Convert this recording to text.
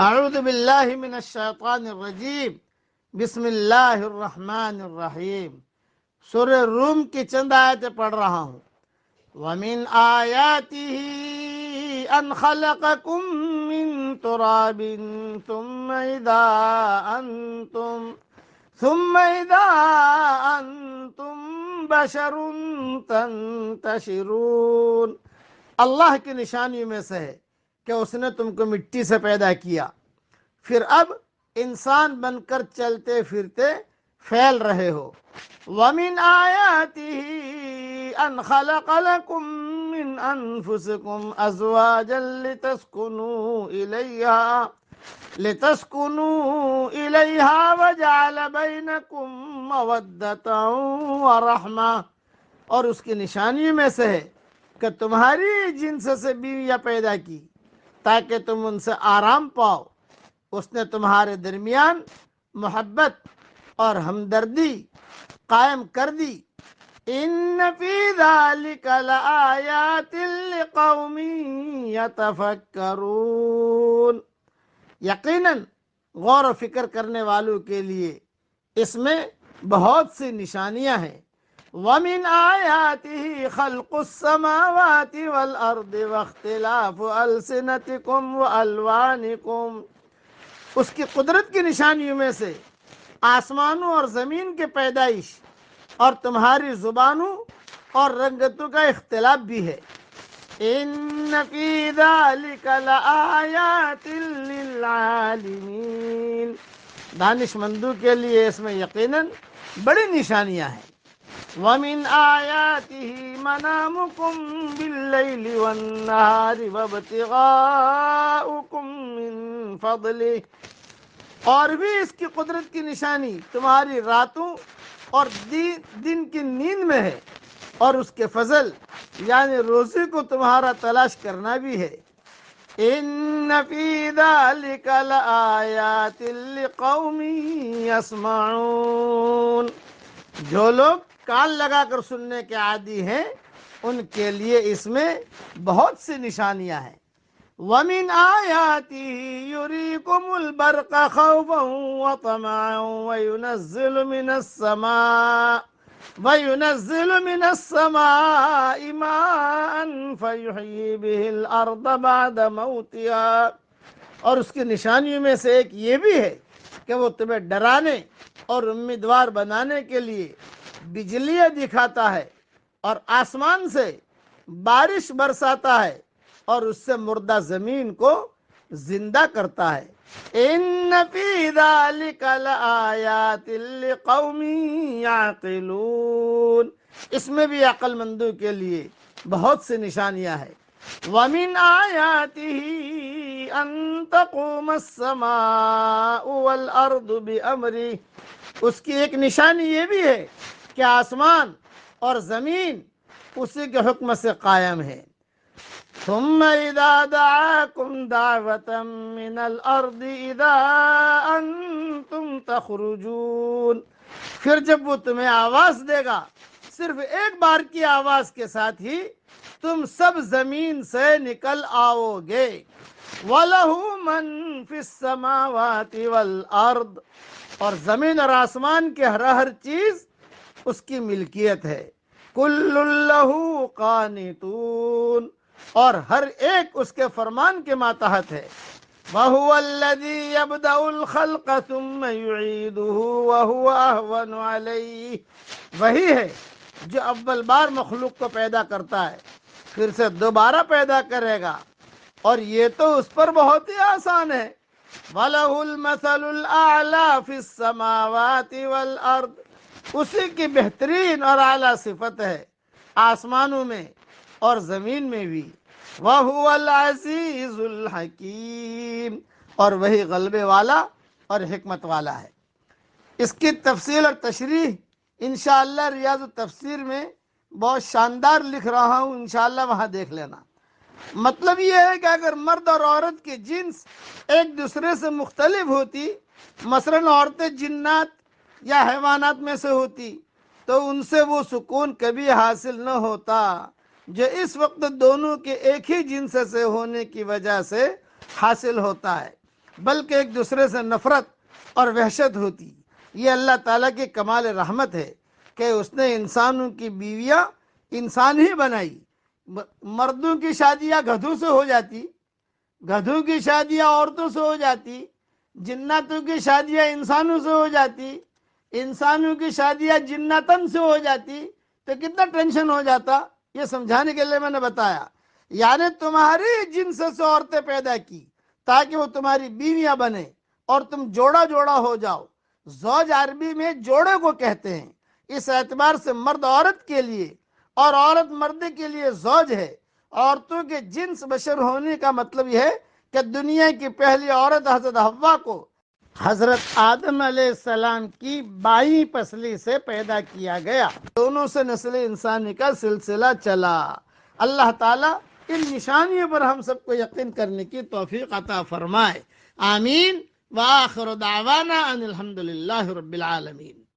اعوذ باللہ من الشیطان الرجیم، بسم اللہ الرحمن الرحیم۔ سورہ روم کی چند آیتیں پڑھ رہا ہوں۔ وَمِنْ آيَاتِهِ أَنْ خَلَقَكُم مِّن تُرَابٍ ثُمَّ إِذَا أَنْتُمْ بَشَرٌ تَنْتَشِرُونَ۔ اللہ کی نشانیوں میں سے ہے کہ اس نے تم کو مٹی سے پیدا کیا، پھر اب انسان بن کر چلتے پھرتے پھیل رہے ہو۔ وَمِنْ آيَاتِهِ أَنْ خَلَقَ لَكُم مِّنْ أَنفُسِكُمْ أَزْوَاجًا لِتَسْكُنُوا إِلَيْهَا وَجَعَلَ بَيْنَكُم مَّوَدَّةً وَرَحْمَةً، اور اس کی نشانیوں میں سے ہے کہ تمہاری جنس سے بیویاں پیدا کی تاکہ تم ان سے آرام پاؤ۔ اس نے تمہارے درمیان محبت اور ہمدردی قائم کر دی۔ ان فی ذالک لآیات لقوم یتفکرون، یقیناً غور و فکر کرنے والوں کے لیے اس میں بہت سی نشانیاں ہیں۔ وَمِنْ آيَاتِهِ خَلْقُ السَّمَاوَاتِ وَالْأَرْضِ وَاخْتِلَافُ أَلْسِنَتِكُمْ وَأَلْوَانِكُمْ، اس کی قدرت کی نشانیوں میں سے آسمانوں اور زمین کی پیدائش اور تمہاری زبانوں اور رنگتوں کا اختلاف بھی ہے۔ ان فی ذالک لآیات للعالمین، دانش مندوں کے لیے اس میں یقیناً بڑی نشانیاں ہیں۔ وَمِنْ آيَاتِهِ مَنَامُكُمْ بِاللَّيْلِ وَالنَّهَارِ وَابْتِغَاؤُكُمْ مِنْ فَضْلِهِ، اور بھی اس کی قدرت کی نشانی تمہاری راتوں اور دن کی نیند میں ہے، اور اس کے فضل یعنی روزی کو تمہارا تلاش کرنا بھی ہے۔ ان فی ذالک لآیات لقوم یسمعون، جو لوگ کان لگا کر سننے کے عادی ہیں ان کے لیے اس میں بہت سی نشانیاں ہیں۔ وَمِنْ آيَاتِهِ يُرِيكُمُ الْبَرْقَ خَوْفًا وَطَمَعًا وَيُنَزِّلُ مِنَ السَّمَاءِ مَاءً فَيُحْيِي بِهِ الْأَرْضَ بَعْدَ مَوْتِهَا، اور اس کی نشانیوں میں سے ایک یہ بھی ہے کہ وہ تمہیں ڈرانے اور امیدوار بنانے کے لیے بجلیاں دکھاتا ہے اور آسمان سے بارش برساتا ہے اور اس سے مردہ زمین کو زندہ کرتا ہے۔ ان فی ذالک لآیات لقوم یعقلون، اس میں بھی عقل مندوں کے لیے بہت سی نشانیاں ہیں۔ وَمِنْ آیَاتِهِ أَن تَقُومَ السَّمَاءُ وَالْأَرْضُ بِأَمْرِهِ، اس کی ایک نشانی یہ بھی ہے کہ آسمان اور زمین اسی کے حکم سے قائم ہے۔ ثم اذا دعاكم دعوة من الارض اذا انتم تخرجون، پھر جب وہ تمہیں آواز دے گا صرف ایک بار کی آواز کے ساتھ ہی تم سب زمین سے نکل آؤ گے۔ وَلَهُ مَن فِي السَّمَاوَاتِ وَالْأَرْضِ، اور زمین اور آسمان کے ہر چیز اس کی ملکیت ہے۔ كُلٌّ لَهُ قَانِتُونَ، اور ہر ایک اس کے فرمان کے ماتحت ہے۔ وَهُوَ الَّذِي يَبْدَأُ الْخَلْقَ ثُمَّ يُعِيدُهُ وَهُوَ أَهْوَنُ عَلَيْهِ، وہی ہے جو اول بار مخلوق کو پیدا کرتا ہے پھر سے دوبارہ پیدا کرے گا، اور یہ تو اس پر بہت ہی آسان ہے۔ وَلَهُ الْمَثَلُ الْأَعْلَى فِي السَّمَاوَاتِ وَالْأَرْضِ، اسی کی بہترین اور اعلیٰ صفت ہے آسمانوں میں اور زمین میں بھی۔ وَهُوَ الْعَزِيزُ الْحَكِيمُ، اور وہی غلبے والا اور حکمت والا ہے۔ اس کی تفصیل اور تشریح انشاءاللہ ریاض التفسیر میں بہت شاندار لکھ رہا ہوں، انشاءاللہ وہاں دیکھ لینا۔ مطلب یہ ہے کہ اگر مرد اور عورت کی جنس ایک دوسرے سے مختلف ہوتی، مثلاً عورتیں جنات یا حیوانات میں سے ہوتی، تو ان سے وہ سکون کبھی حاصل نہ ہوتا جو اس وقت دونوں کے ایک ہی جنس سے ہونے کی وجہ سے حاصل ہوتا ہے۔ بلکہ ایک دوسرے سے نفرت اور وحشت ہوتی۔ یہ اللہ تعالیٰ کی کمال رحمت ہے کہ اس نے انسانوں کی بیویاں انسان ہی بنائی۔ مردوں کی شادیاں گدھوں سے ہو جاتی، گدھوں کی شادیاں عورتوں سے ہو جاتی، جناتوں کی شادیاں انسانوں سے ہو جاتی، انسانوں کی شادیاں جناتن سے ہو جاتی، تو کتنا ٹینشن ہو جاتا۔ یہ سمجھانے کے لیے میں نے بتایا، یعنی تمہاری جنس سے عورتیں پیدا کی تاکہ وہ تمہاری بیویاں بنے اور تم جوڑا جوڑا ہو جاؤ۔ زوج عربی میں جوڑے کو کہتے ہیں، اس اعتبار سے مرد عورت کے لیے اور عورت مرد کے لیے زوج ہے۔ عورتوں کے جنس بشر ہونے کا مطلب یہ ہے کہ دنیا کی پہلی عورت حضرت حوا کو حضرت آدم علیہ السلام کی بائیں پسلی سے پیدا کیا گیا، دونوں سے نسل انسانی کا سلسلہ چلا۔ اللہ تعالیٰ ان نشانیوں پر ہم سب کو یقین کرنے کی توفیق عطا فرمائے، آمین۔ وآخر دعوانا ان الحمد للہ رب العالمین۔